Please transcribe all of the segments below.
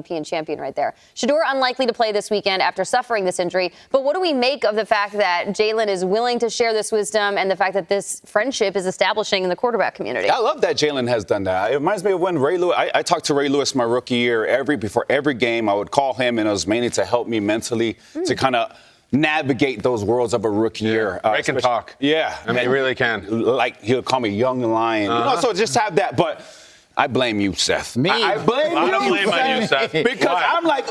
MVP and champion right there. Shedeur unlikely to play this weekend after suffering this injury. But what do we make of the fact that Jalen is willing to share this wisdom and the fact that this friendship is establishing in the quarterback community? I love that Jalen has done that. It reminds me of when Ray Lewis, I talked to Ray Lewis my rookie year. Before every game, I would call him, and it was mainly to help me mentally to kind of navigate those worlds of a rookie year. Ray can talk. Yeah. I mean, he really can. Like, he'll call me Young Lion. So just have that. But I blame you, Seth. Me? I blame you. I don't blame on you, Seth. Because Why? I'm like,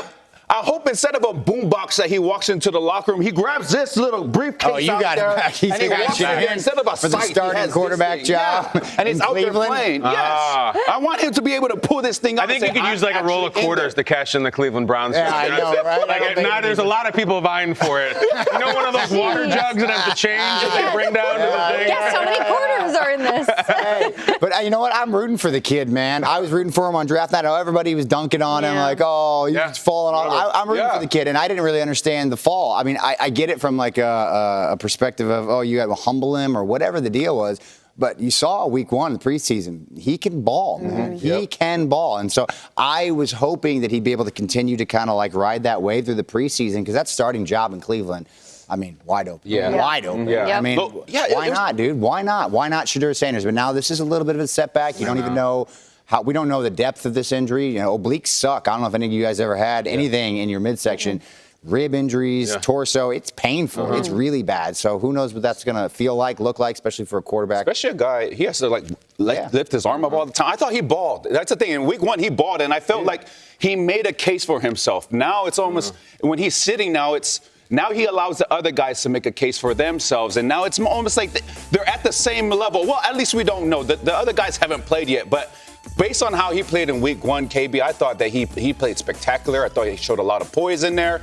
I hope instead of a boombox that he walks into the locker room, he grabs this little briefcase. Oh, you out got there, him back. and he walks in there instead of a for the sight, starting he has quarterback this thing. job. Yeah. And it's out there playing. Yes. I want him to be able to pull this thing up. I think you could use like a roll of quarters to cash in the Cleveland Browns. Yeah, I know, right? Like, there's a lot of people vying for it. You know, one of those water jugs that have to change that they bring down to the thing. Guess how many quarters are in this? Hey, but you know what? I'm rooting for the kid, man. I was rooting for him on draft night. I know everybody was dunking on him, like, oh, he's falling off. I'm rooting for the kid, and I didn't really understand the fall. I mean, I get it from like a perspective of, oh, you got to humble him or whatever the deal was. But you saw week one of the preseason, he can ball, man. He can ball. And so I was hoping that he'd be able to continue to kind of like ride that wave through the preseason, because that starting job in Cleveland, I mean, wide open. Wide open. I mean, why not, dude? Why not? Why not Shedeur Sanders? But now this is a little bit of a setback. You don't even know we don't know the depth of this injury. You know, obliques suck. I don't know if any of you guys ever had anything in your midsection. Rib injuries, torso, it's painful. It's really bad. So who knows what that's going to feel like, look like, especially for a quarterback. Especially a guy, he has to lift his arm up all the time. I thought he balled. That's the thing. In week one, he balled, and I felt like he made a case for himself. Now it's almost, when he's sitting now, now he allows the other guys to make a case for themselves. And now it's almost like they're at the same level. Well, at least we don't know. The other guys haven't played yet, but based on how he played in week one, KB, I thought that he played spectacular. I thought he showed a lot of poise in there.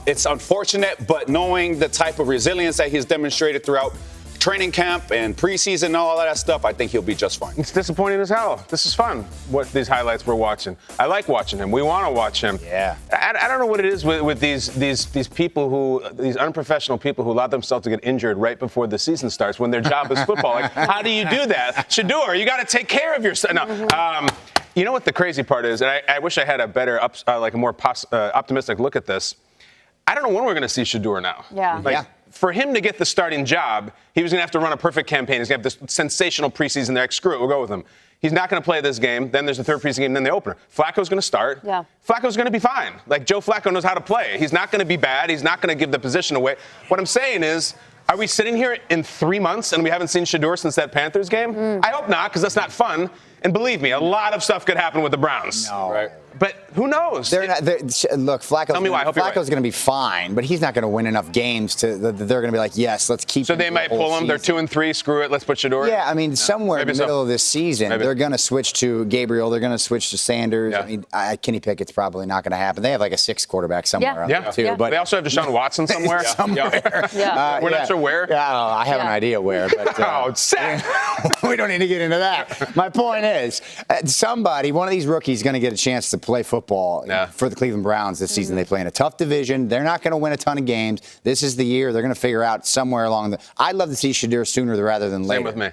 It's unfortunate, but knowing the type of resilience that he's demonstrated throughout training camp and preseason and all of that stuff, I think he'll be just fine. It's disappointing as hell. This is fun, what these highlights we're watching. I like watching him. We want to watch him. Yeah. I don't know what it is with these people these unprofessional people who allow themselves to get injured right before the season starts when their job is football. Like, how do you do that? Shedeur, you got to take care of yourself. No. You know what the crazy part is, and I wish I had a better, a more optimistic look at this. I don't know when we're going to see Shedeur now. For him to get the starting job, he was going to have to run a perfect campaign. He's going to have this sensational preseason there. Screw it, we'll go with him. He's not going to play this game. Then there's the third preseason game, then the opener. Flacco's going to start. Flacco's going to be fine. Like, Joe Flacco knows how to play. He's not going to be bad. He's not going to give the position away. What I'm saying is, are we sitting here in 3 months and we haven't seen Shedeur since that Panthers game? I hope not, because that's not fun. And believe me, a lot of stuff could happen with the Browns. No. But who knows? Look, Flacco's going to be fine, but he's not going to win enough games they're going to be like, yes, let's keep. So they might pull him. They're 2-3. Screw it. Let's put Shedeur. Yeah, I mean, somewhere in the middle of this season, they're going to switch to Gabriel. They're going to switch to Sanders. I mean, Kenny Pickett's probably not going to happen. They have like a sixth quarterback somewhere too. But they also have Deshaun Watson somewhere. We're not sure where. I have an idea where. But Seth. we don't need to get into that. My point is, one of these rookies, is going to get a chance to play football for the Cleveland Browns this season. They play in a tough division. They're not going to win a ton of games. This is the year they're going to figure out somewhere along the. I'd love to see Shedeur sooner rather than later. Same with me.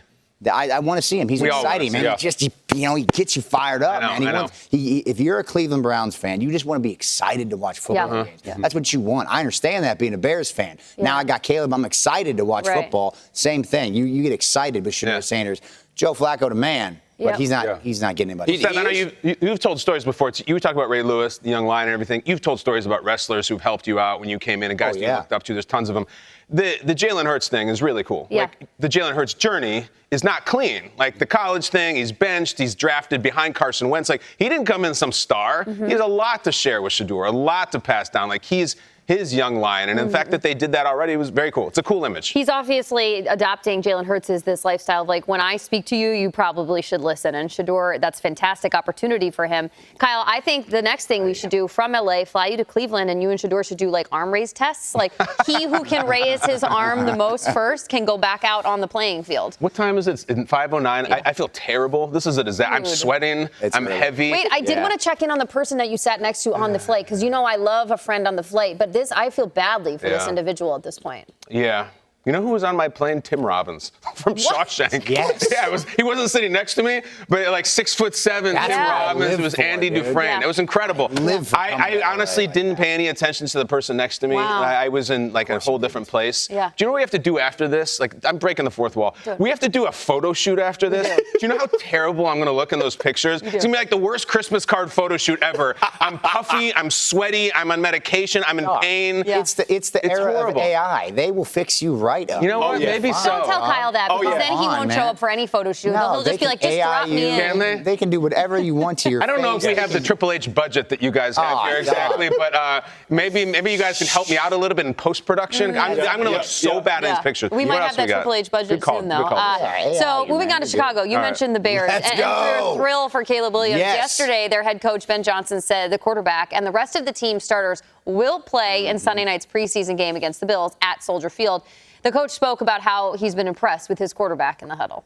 I want to see him. He's exciting, man. He gets you fired up, man. If you're a Cleveland Browns fan, you just want to be excited to watch football games. That's what you want. I understand that being a Bears fan. Now I got Caleb. I'm excited to watch football. Same thing. You get excited with Shedeur Sanders. Joe Flacco to man. But he's not getting anybody. Seth, I know you've told stories before. You talk about Ray Lewis, the young lion and everything. You've told stories about wrestlers who've helped you out when you came in and guys you looked up to. There's tons of them. The Jalen Hurts thing is really cool. Like, the Jalen Hurts journey is not clean. Like, the college thing, he's benched, he's drafted behind Carson Wentz. Like, he didn't come in some star. He has a lot to share with Shedeur, a lot to pass down. Like, he's his young lion. And the fact that they did that already was very cool. It's a cool image. He's obviously adopting Jalen Hurts' this lifestyle of, like, when I speak to you, you probably should listen. And Shedeur, that's a fantastic opportunity for him. Kyle, I think the next thing we should do from LA, fly you to Cleveland, and you and Shedeur should do, like, arm raise tests. Like, he who can raise his arm the most first can go back out on the playing field. What time is it? It's in 5:09. I feel terrible. This is a disaster. I'm sweating. I'm heavy. Wait, I did want to check in on the person that you sat next to on the flight, because I love a friend on the flight, but I feel badly for this individual at this point. Yeah. You know who was on my plane? Tim Robbins from Shawshank. Yes. Yeah, he wasn't sitting next to me, but like 6'7", Tim Robbins. It was Andy Dufresne. Yeah. It was incredible. I honestly didn't pay any attention to the person next to me. Wow. I was in like a whole different place. Yeah. Do you know what we have to do after this? Like, I'm breaking the fourth wall. We have to do a photo shoot after this. Do you know how terrible I'm going to look in those pictures? It's going to be like the worst Christmas card photo shoot ever. I'm puffy. I'm sweaty. I'm on medication. I'm in pain. Yeah. It's the era horrible. of AI. They will fix you right up. You know what? Maybe so. Don't tell Kyle that, because then he won't show up for any photo shoot. No, He'll just be like, just drop me in. Can they? They can do whatever you want to your I don't know if we have the Triple H budget that you guys have here exactly, but maybe you guys can help me out a little bit in post-production. I'm going to look so bad in these pictures. We might have that Triple H budget soon, though. So moving on to Chicago, you mentioned the Bears. Let's go. And we're thrilled for Caleb Williams. Yes. Yesterday, their head coach, Ben Johnson, said the quarterback and the rest of the team starters will play in Sunday night's preseason game against the Bills at Soldier Field. The coach spoke about how he's been impressed with his quarterback in the huddle.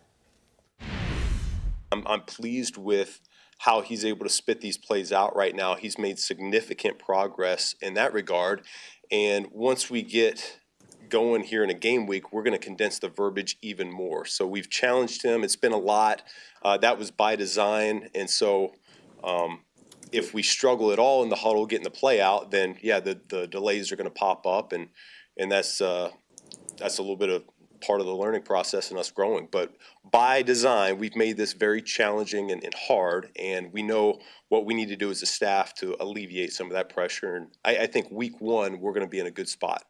I'm pleased with how he's able to spit these plays out right now. He's made significant progress in that regard. And once we get going here in a game week, we're going to condense the verbiage even more. So we've challenged him. It's been a lot. That was by design. And so if we struggle at all in the huddle, getting the play out, then, yeah, the delays are going to pop up. And that's a little bit of part of the learning process and us growing. But by design, we've made this very challenging and hard, and we know what we need to do as a staff to alleviate some of that pressure. And I think week one, we're going to be in a good spot.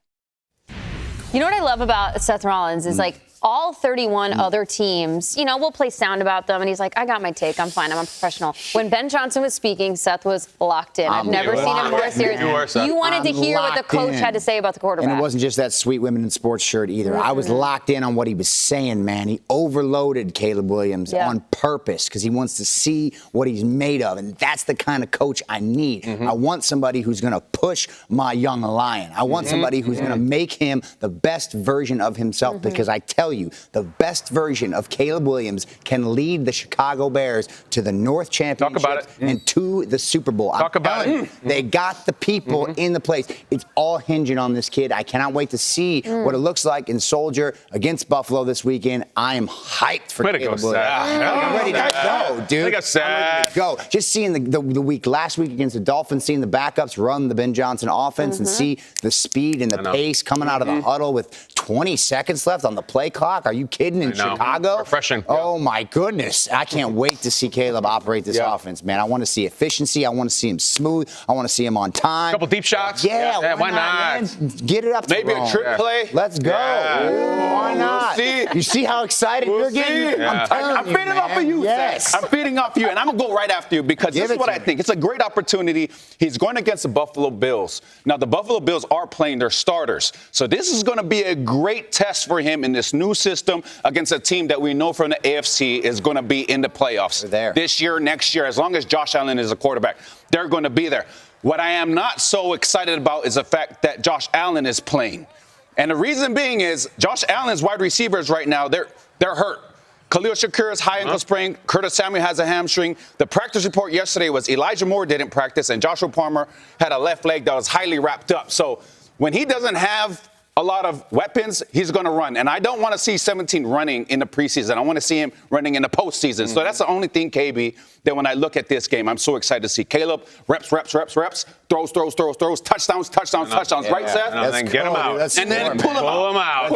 You know what I love about Seth Rollins is like all 31 other teams, we'll play sound about them. And he's like, I got my take. I'm fine. I'm a professional. When Ben Johnson was speaking, Seth was locked in. I've never seen him more serious. You wanted to hear what the coach had to say about the quarterback. And it wasn't just that sweet women in sports shirt either. Mm-hmm. I was locked in on what he was saying, man. He overloaded Caleb Williams on purpose because he wants to see what he's made of. And that's the kind of coach I need. Mm-hmm. I want somebody who's going to push my young lion. I want somebody who's going to make him the best version of himself, because I tell you, the best version of Caleb Williams can lead the Chicago Bears to the North Championship and to the Super Bowl. They got the people in the place. It's all hinging on this kid. I cannot wait to see what it looks like in Soldier against Buffalo this weekend. I am hyped for Caleb Williams. I'm ready to go, dude. I'm ready to go. Just seeing the week last week against the Dolphins, seeing the backups run the Ben Johnson offense and see the speed and the pace coming out of the huddle with 20 seconds left on the play clock. Are you kidding? In Chicago? Refreshing. Oh, my goodness. I can't wait to see Caleb operate this offense, man. I want to see efficiency. I want to see him smooth. I want to see him on time. Couple deep shots. Yeah, why not? Man? Get it up to maybe a trick play. Let's go. Why not? You see how excited you're getting? I'm feeding off of you, Seth. I'm feeding off you, and I'm going to go right after you because this is what I think. It's a great opportunity. He's going against the Buffalo Bills. Now, the Buffalo Bills are playing their starters. So this is going to be a great test for him in this new system against a team that we know from the AFC is going to be in the playoffs this year, next year. As long as Josh Allen is a quarterback, they're going to be there. What I am not so excited about is the fact that Josh Allen is playing. And the reason being is Josh Allen's wide receivers right now, they're hurt. Khalil Shakir is high ankle sprain. Curtis Samuel has a hamstring. The practice report yesterday was Elijah Moore didn't practice, and Joshua Palmer had a left leg that was highly wrapped up. So when he doesn't have a lot of weapons, he's going to run. And I don't want to see 17 running in the preseason. I want to see him running in the postseason. So that's the only thing, KB, that when I look at this game, I'm so excited to see Caleb reps, throws, touchdowns, right, Seth? Then get him out. And then pull him out.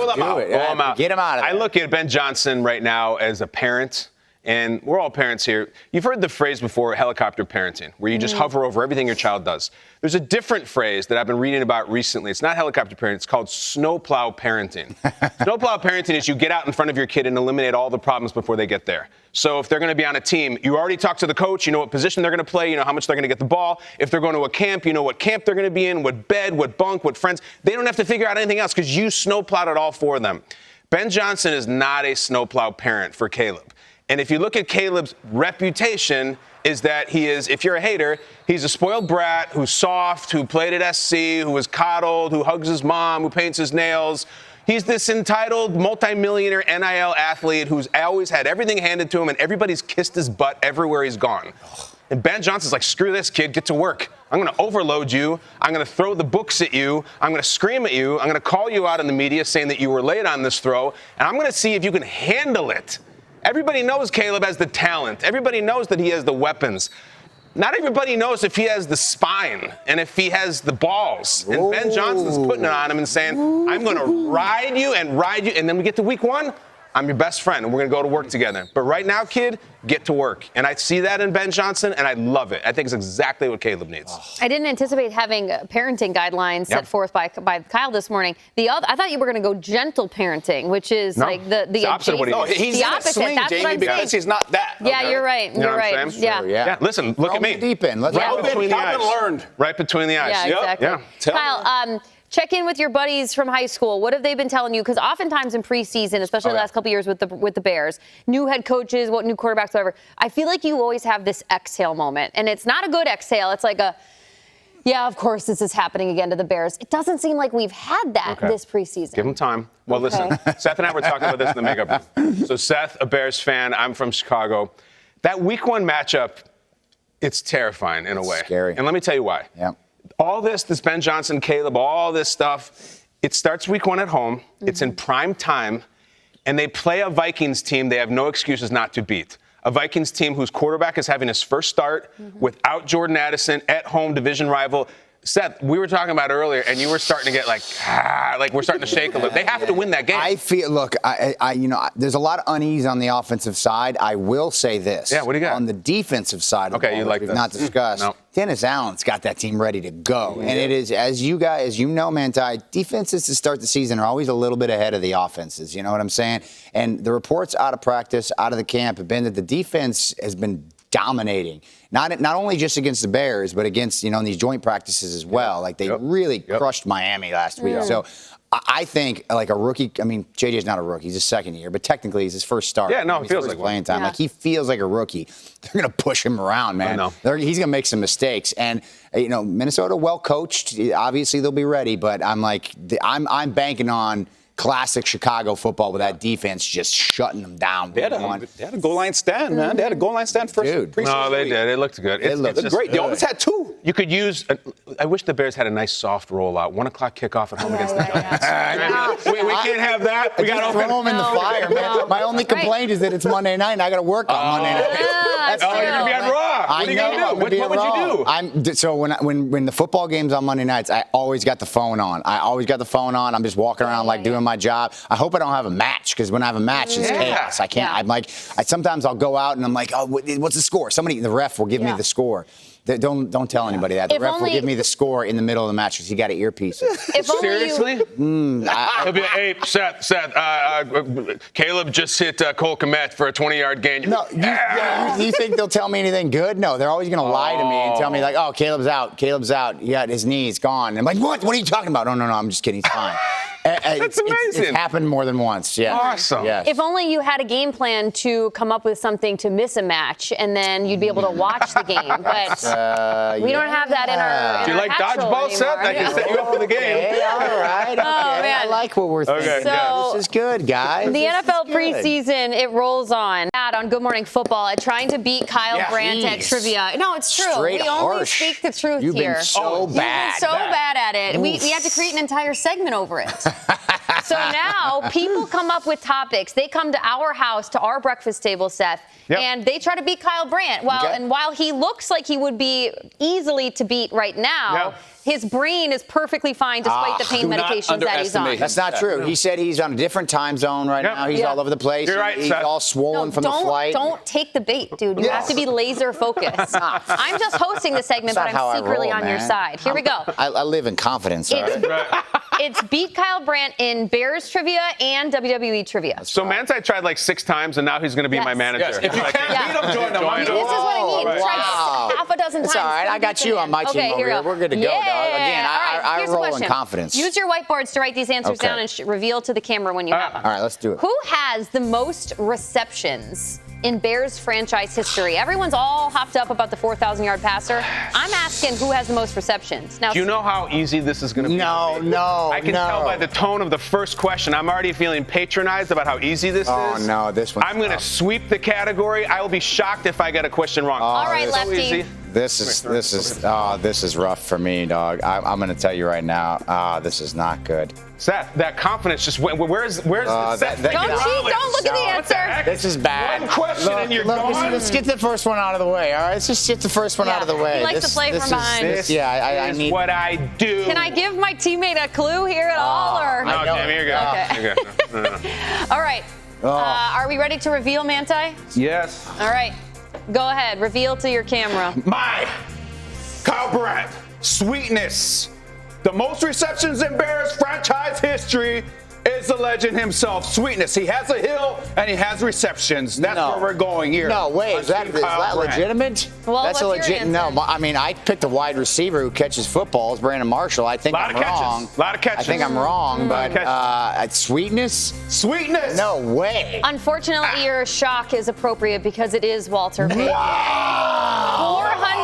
Get him out of there. I look at Ben Johnson right now as a parent. And we're all parents here. You've heard the phrase before, helicopter parenting, where you just hover over everything your child does. There's a different phrase that I've been reading about recently. It's not helicopter parenting. It's called snowplow parenting. Snowplow parenting is you get out in front of your kid and eliminate all the problems before they get there. So if they're going to be on a team, you already talked to the coach. You know what position they're going to play. You know how much they're going to get the ball. If they're going to a camp, you know what camp they're going to be in, what bed, what bunk, what friends. They don't have to figure out anything else because you snowplowed it all for them. Ben Johnson is not a snowplow parent for Caleb. And if you look at Caleb's reputation, is that he is, if you're a hater, he's a spoiled brat who's soft, who played at SC, who was coddled, who hugs his mom, who paints his nails. He's this entitled multimillionaire NIL athlete who's always had everything handed to him, and everybody's kissed his butt everywhere he's gone. And Ben Johnson's like, screw this, kid, get to work. I'm going to overload you. I'm going to throw the books at you. I'm going to scream at you. I'm going to call you out in the media saying that you were late on this throw. And I'm going to see if you can handle it. Everybody knows Caleb has the talent. Everybody knows that he has the weapons. Not everybody knows if he has the spine and if he has the balls. And Ben Johnson's putting it on him and saying, I'm going to ride you. And then we get to week 1. I'm your best friend, and we're going to go to work together. But right now, kid, get to work. And I see that in Ben Johnson, and I love it. I think it's exactly what Caleb needs. I didn't anticipate having parenting guidelines set forth by Kyle this morning. I thought you were going to go gentle parenting, which is like the opposite of what he No, needs. he's the in a opposite. swing, That's Jamie, what I'm because saying. he's not that. Yeah, Okay. you're right. You know You're what I'm right. saying? Yeah. Yeah. Yeah, listen, look at me. Deep in. Let's Right go. between the Calvin eyes. learned. Right between the eyes. Yeah, exactly. Yeah. Kyle, check in with your buddies from high school. What have they been telling you? Because oftentimes in preseason, especially the last couple years with the Bears, new head coaches, new quarterbacks, whatever, I feel like you always have this exhale moment. And it's not a good exhale. It's like yeah, of course this is happening again to the Bears. It doesn't seem like we've had that this preseason. Give them time. Well, listen, Seth and I were talking about this in the makeup room. So Seth, a Bears fan, I'm from Chicago. That week 1 matchup, it's terrifying in a way. Scary. And let me tell you why. Yeah. All this Ben Johnson, Caleb, all this stuff, it starts week 1 at home. It's in prime time. And they play a Vikings team they have no excuses not to beat. A Vikings team whose quarterback is having his first start without Jordan Addison, at home, division rival. Seth, we were talking about earlier, and you were starting to get like we're starting to shake a little. They have to win that game. I feel, look, there's a lot of unease on the offensive side. I will say this. Yeah, what do you got? On the defensive side of the Okay, ball, you which like we've this. not discussed, No. Dennis Allen's got that team ready to go. And it is, as you know, Manti, defenses to start the season are always a little bit ahead of the offenses. You know what I'm saying? And the reports out of practice, out of the camp, have been that the defense has been dominating, not only just against the Bears, but against, in these joint practices as well. Like they really crushed Miami last week. So I think like a rookie, JJ's not a rookie, he's his second year, but technically he's his first start. Yeah, no, it feels first like playing one. time. Yeah. Like he feels like a rookie. They're going to push him around, man. I know. He's going to make some mistakes. And, Minnesota well coached. Obviously they'll be ready, but I'm I'm banking on classic Chicago football with that defense just shutting them down. They had a goal line stand, man. They had a goal line stand first. Dude. preseason No, they week. did. It looked good. It looked just Great. They almost had 2. You could use. I wish the Bears had a nice soft rollout. 1 o'clock kickoff at home against the Giants. We can't have that. We got to throw them in the fire, man. My only complaint is that it's Monday night and I got to work on Monday night. That's Oh, you're gonna be on Raw. What are you gonna do? What would you do? So when the football game's on Monday nights, I always got the phone on. I'm just walking around doing my job. I hope I don't have a match because when I have a match, it's chaos. I can't. Sometimes I'll go out and I'm like, oh, what's the score? The ref will give me the score. Don't tell anybody that. The ref will give me the score in the middle of the match because he got an earpiece. Seriously? He'll be like, hey, Seth, Caleb just hit Cole Kmet for a 20-yard gain. No, you think they'll tell me anything good? No, they're always going to lie to me and tell me oh, Caleb's out. He got his knees gone. And I'm like, what? What are you talking about? No, I'm just kidding. He's fine. That's amazing. It's happened more than once. Yeah. Awesome. Yes. If only you had a game plan to come up with something to miss a match, and then you'd be able to watch the game. But we don't have that in our. Do you like dodgeball, Seth? I can set you up for the game. Okay, all right. Okay. man. I like what we're thinking. Okay, So- This is good, guys. The This is NFL good. preseason, it rolls on. On Good Morning Football, at trying to beat Kyle Brandt at Jeez. trivia. No, it's true. Straight we only harsh. speak the truth You've here. been so You've bad. been so bad at it. We had to create an entire segment over it. So now people come up with topics. They come to our house, to our breakfast table, Seth, and they try to beat Kyle Brandt. And while he looks like he would be easily to beat right now, his brain is perfectly fine despite the pain medications that he's on. That's not true. He said he's on a different time zone right now. He's all over the place. You're right, He's Seth. all swollen from the flight. Don't take the bait, dude. You have to be laser focused. I'm just hosting the segment, but That's not how I I'm secretly roll, on your man. side. Here we go. I live in confidence. All right? It's beat Kyle Brandt in Bears trivia and WWE trivia. So Manti tried like 6 times, and now he's going to be my manager. Yes. If you can't beat him, join him. This is what I mean. Wow. Tried half a dozen times. It's all right. I got you on my team over here. We're good to go, dog. Again, I Here's the roll in question. confidence. Use your whiteboards to write these answers down and reveal to the camera when you have them. All right, let's do it. Who has the most receptions in Bears franchise history? Everyone's all hopped up about the 4,000-yard passer. I'm asking who has the most receptions. Now, do you know how easy this is going to be? No. I can tell by the tone of the first question. I'm already feeling patronized about how easy this is. Oh, no, this one. I'm going to sweep the category. I will be shocked if I get a question wrong. all right, So Lefty. easy. This is rough for me, dog. I'm going to tell you right now. This is not good. Seth, that confidence just went. Where's the Seth? that- Don't cheat. Don't look at the What the answer. heck? This is bad. One question and you're gone. Let's get the first one out of the way. All right, let's just get the first one out of the way. He likes to play from behind. I Is need. what I do. Can I give my teammate a clue here at all? Or No, Jamie, you're good. Okay. You're good. No. all right. Are we ready to reveal, Manti? Yes. All right. Go ahead. Reveal to your camera. My Kyle Brandt, sweetness. The most receptions in Bears franchise history is the legend himself, sweetness. He has a hill and he has receptions. That's where we're going here. No, wait, is that legitimate? Well, That's what's your answer? No, I mean, I picked a wide receiver who catches footballs, Brandon Marshall. I think I'm wrong. A lot of catches. I think I'm wrong, but sweetness? Sweetness. No way. Unfortunately, your shock is appropriate because it is Walter Payton.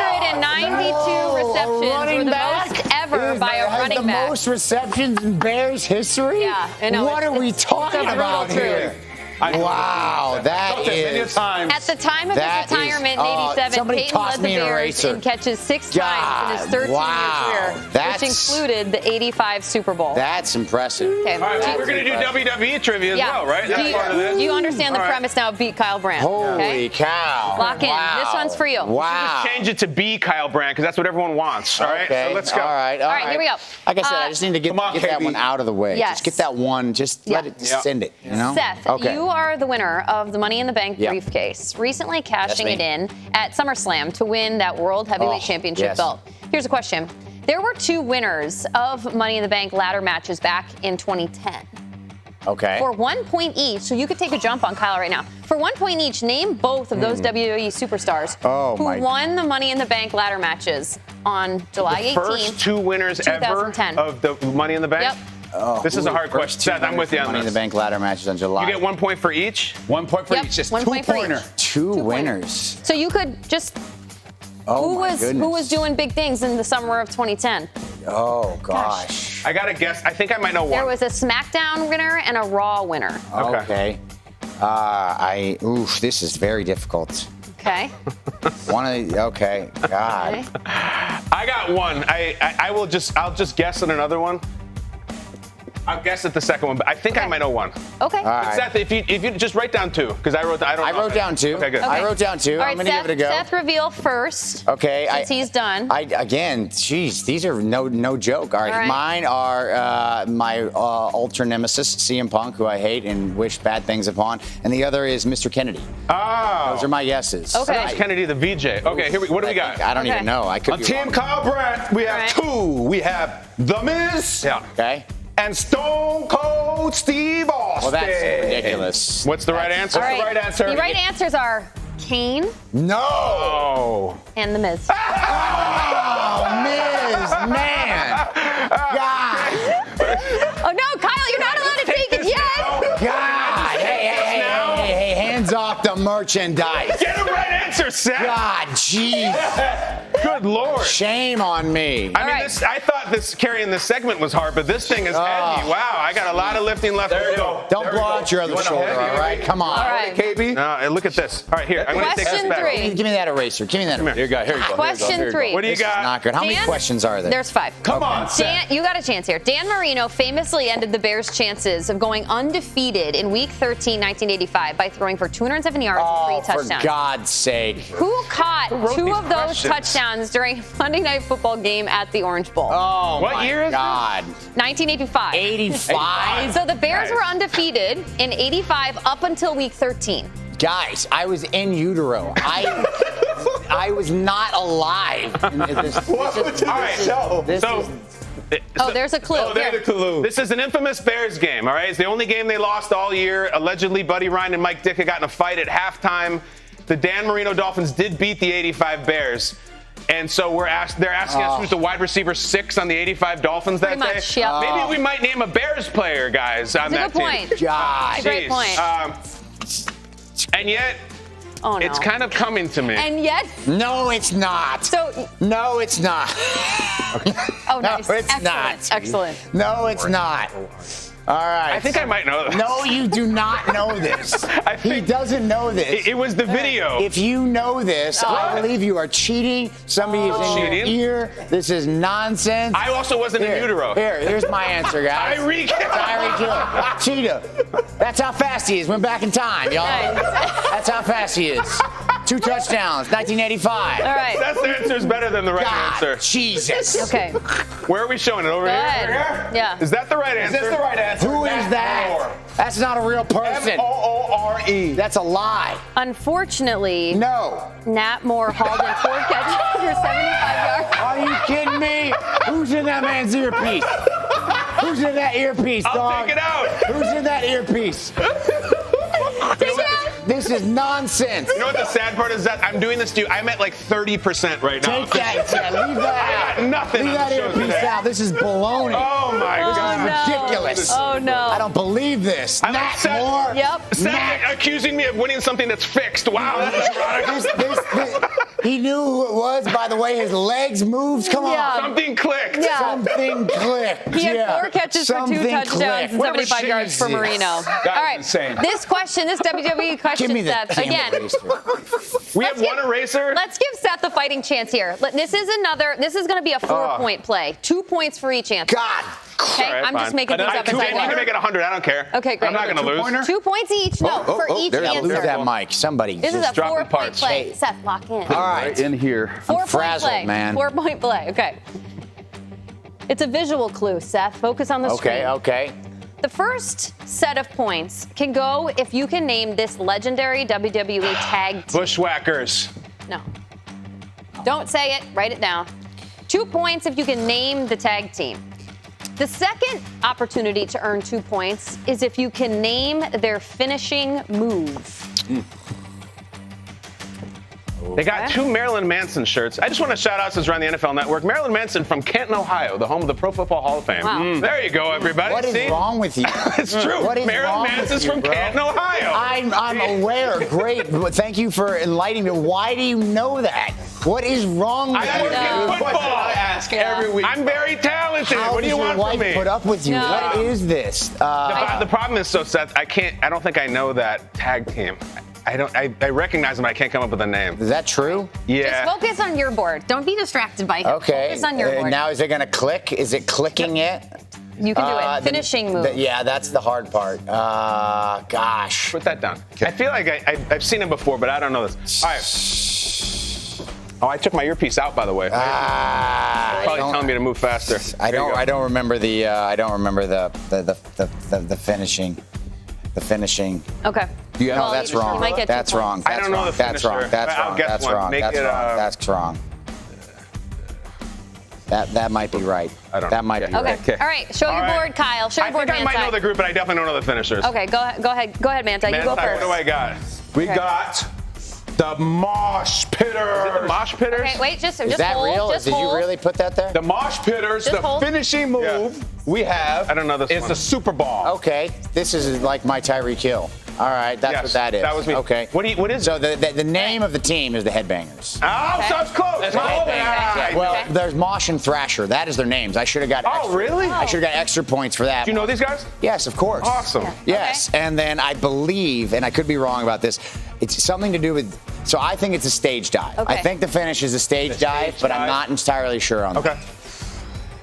492 receptions were the most ever by a running the back. most receptions in Bears history? Yeah, I know. What are we talking it's a about brutal here? truth. Wow, that Many is. times. At the time of That his retirement is- in '87, somebody Payton toss led the me an Bears eraser. in catches 6 times in his 13-year wow. career, which That's- included the '85 Super Bowl. That's impressive. Okay. All right, well, we're going to do WWE trivia as well, right? That's part of this. Do you understand the All right. premise now of Beat Kyle Brandt? Holy okay? cow. Lock in. Wow. This one's for you. Wow. Change it to be Kyle Brandt because that's what everyone wants. All right, Okay. so let's go. All right. All right, here we go. Like I said, I just need to get Come on, that KB. one out of the way. Yes. Just get that one. Just let it send it. You know. Seth, Okay. you are the winner of the Money in the Bank Yeah. briefcase, recently cashing That's it me. in at SummerSlam to win that World Heavyweight Championship yes. belt. Here's a question. There were 2 winners of Money in the Bank ladder matches back in 2010. Okay. For 1 point each, so you could take a jump on Kyle right now. For 1 point each, name both of those WWE superstars Oh, who my- won the Money in the Bank ladder matches on July 18th. First 2 winners ever 2010. of the Money in the Bank? Yep. This is a hard question. Seth, I'm with you on Money in this. the Bank ladder matches on July. You get 1 point for each? 1 point for Yep, each. Just 1 point for each. 2-pointer. Two points. winners. So you could just Oh who my was goodness. doing big things in the summer of 2010? Oh gosh. I got to guess. I think I might know one. There was a SmackDown winner and a Raw winner. Okay. This is very difficult. Okay. Okay. God. Okay. I got one. I'll just guess at another one. I'll guess at the second one, but I think I Okay. might know one. Okay. All right. Seth, if you just write down 2, because I wrote down 2. Okay, good. I wrote down 2. All right, I'm gonna Seth, give it a go. Seth, reveal first. Okay. Since he's done. Geez, these are no joke. All right. All right. Mine are my ultra nemesis, CM Punk, who I hate and wish bad things upon, and the other is Mr. Kennedy. Oh. Those are my guesses. Okay. That's Kennedy, the VJ. Okay, what do we got? I don't Okay. even know. I could On be Team wrong. Kyle Brandt, we have All right. 2. We have The Miz Yeah. Okay. and Stone Cold Steve Austin. Well, that's ridiculous. What's the right answer? All right. right answer? The right answers are Kane No. Oh. and The Miz. Oh, Miz, man. God. Oh no, Kyle, you're not allowed to take it yet. God. Hey, hands off the merchandise. Get the right answer, Seth. God, jeez. Good Lord. Shame on me. I mean, right. I thought carrying this segment was hard, but this thing is heavy. Wow, I got a lot of lifting left to do. Don't blow out your other shoulder, all right? Come on. All right. KB. No, look at this. All right, here. I'm going to take this Question back. 3. Give me that eraser. Give me that eraser. Here you go. Here you go. Question 3. What do you This is got? not good. How many Dan? questions are there? There's 5. Come on, Dan, Seth. you got a chance here. Dan Marino famously ended the Bears' chances of going undefeated in Week 13, 1985 by throwing for 270 yards and 3 for touchdowns. God's sake. Who caught wrote 2 these of those questions? touchdowns during a Monday Night Football game at the Orange Bowl? Oh, What my year is this? God. 1985. 85? So the Bears Guys. were undefeated in 85 up until Week 13. Guys, I was in utero. I was not alive. Welcome to the show. Oh, there's a clue. Oh, there's Here. a clue. This is an infamous Bears game, all right? It's the only game they lost all year. Allegedly, Buddy Ryan and Mike Ditka got in a fight at halftime. The Dan Marino Dolphins did beat the 85 Bears. And so they're asking us who's the wide receiver 6 on the 85 Dolphins that Pretty day. much, yep. Maybe we might name a Bears player, guys, on That's a that good team. point. God. Great Jeez. point. And yet, Oh, no. It's kind of coming to me. And yet. No, it's not. So. No, it's not. Oh, nice. No, it's Excellent. not. Excellent. No, it's not. All right. I think I might know this. No, you do not know this. He doesn't know this. It was the video. If you know this, I believe you are cheating. Somebody is in your ear. This is nonsense. I also wasn't in utero. Here's my answer, guys. Tyreek Tyreek Hill. Cheetah. That's how fast he is. Went back in time, y'all. Nice. That's how fast he is. 2 touchdowns, 1985. All right. That's the answer is better than the right God, answer. Jesus. Okay. Where are we showing it? Over Go here? ahead. Over here? Yeah. Is that the right answer? Is this the right answer? Who is that? That's not a real person. Moore. That's a lie. Unfortunately, No. Nat Moore hauled in 4 catches for 75 yards. Are you kidding me? Who's in that man's earpiece? Who's in that earpiece, dog? I'll take it out. Who's in that earpiece? Take it out. This is nonsense. You know what the sad part is that I'm doing this to you. I'm at like 30% right now. Take that. Yeah, leave that I got nothing Leave on that the show earpiece today. out. This is baloney. Oh my God. No. Ridiculous. Oh, no. I don't believe this. I'm Nat upset. Moore. Yep. Seth accusing me of winning something that's fixed. Wow. This is erotic. He knew who it was by the way his legs moved. Come on. Yeah. Something clicked. Yeah. Something clicked. He had Yeah. 4 catches for 2 Something touchdowns clicked. and 75 yards for Jesus. Marino. All right. insane. This question, this WWE question, Give me the Seth. damn Again, eraser. We have one eraser. let's give Seth a fighting chance here. This is going to be a 4-point play. 2 points for each answer. God. Okay, All right, I'm just fine. making things up as You I can go. make it 100. I don't care. Okay, great. I'm not going to lose. 2 points each. No, for each There, answer. lose that mic. Somebody. This is a dropping 4-point parts. play. Seth, lock in. All right. In here. 4-point frazzled, play. man. 4-point play. Okay. It's a visual clue, Seth. Focus on the screen. Okay. The first set of points can go if you can name this legendary WWE tag team. Bushwhackers. No. Don't say it. Write it down. 2 points if you can name the tag team. The second opportunity to earn 2 points is if you can name their finishing move. They got 2 Marilyn Manson shirts. I just want to shout out since we're on the NFL Network. Marilyn Manson from Canton, Ohio, the home of the Pro Football Hall of Fame. Wow. There you go, everybody. What is See? wrong with you? It's true. What is Marilyn wrong with Manson's you, from bro? Canton, Ohio. I'm aware. Great. Thank you for enlightening me. Why do you know that? What is wrong with I you? work in football. I ask every week. I'm very talented. How What do you does your want wife from me? put up with you? No. What is this? The problem is, so Seth, I don't think I know that tag team. I recognize them, but I can't come up with a name. Is that true? Yeah. Just focus on your board. Don't be distracted by him. Okay. Focus on your board. Now is it going to click? Is it clicking yet? You can do it. Finishing move. Yeah, that's the hard part. Gosh. Put that down. I feel like I've seen him before, but I don't know this. All right. Oh, I took my earpiece out, by the way. Probably telling me to move faster. I don't remember the. I don't remember the finishing. The finishing. Okay. No, Well, that's you wrong. might get 2 That's wrong. points. I don't know the That's wrong. finisher. That's I'll wrong. guess That's one. wrong. Make That's it, wrong. That's wrong. That might be right. I don't know. That might be Okay. right. All right. Show All your right. board, Kyle. Show your I board, think I might know the group, but I definitely don't know the finishers. Okay. Go ahead, Manta. You go Manti, first. what do I got? We Okay. got the Mosh Pitters. Mosh Pitters? Okay. Wait. Just Is that hold. real? Just Did hold. you really put that there? The Mosh Pitters, Just the hold. finishing move we have I don't know this is one. the Super Ball. Okay. This is like my Tyreek Hill. All right. That's Yes, what that is. that was me. Okay. What is So the name of the team is the Headbangers. Oh, Okay. so it's close. That's Oh, right. yeah. Well, Okay. there's Mosh and Thrasher. That is their names. I should have got. Oh, extra. really? I should have got extra points for that. Do you know these guys? Yes, of course. Awesome. Yes, and then I believe, and I could be wrong about this, it's something to do with. So I think it's a stage dive. Okay. I think the finish is a stage dive, but I'm dive. not entirely sure on that. Okay.